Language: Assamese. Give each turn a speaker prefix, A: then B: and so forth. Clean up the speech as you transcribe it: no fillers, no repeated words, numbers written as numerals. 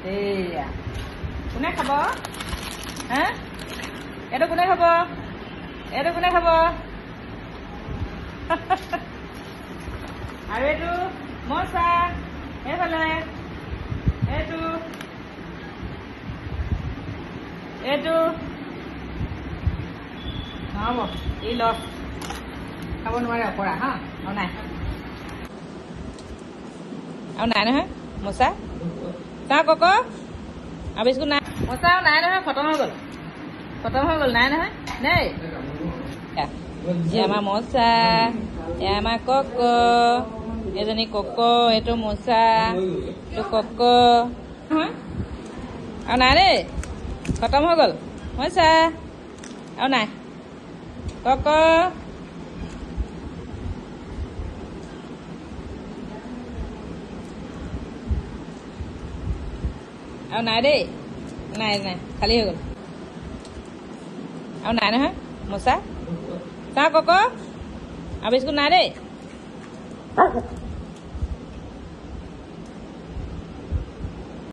A: এয়া কোনে খাব হা এইটো কোনে খাব এইটো কোনে খাব আৰু এইটো মচা এইফালে এইটো এইটো নহ'ব ই লছ খাব নোৱাৰে অকৰা হা আৰু নাই নহয় মচা চা কক আৰু বিস্কুট নাই মচা আৰু নাই নহয় খতম হৈ গ'ল নাই নহয় দেই আমাৰ মচা আমাৰ কক এজনী কক এইটো মচা এইটো কক আৰু নাই দেই খতম হৈ গ'ল মচা আৰু নাই কক আৰু নাই দেই নাই খালী হৈ গ'ল আৰু নাই নহয় মচা চা কক আৰু বিস্কুট নাই দেই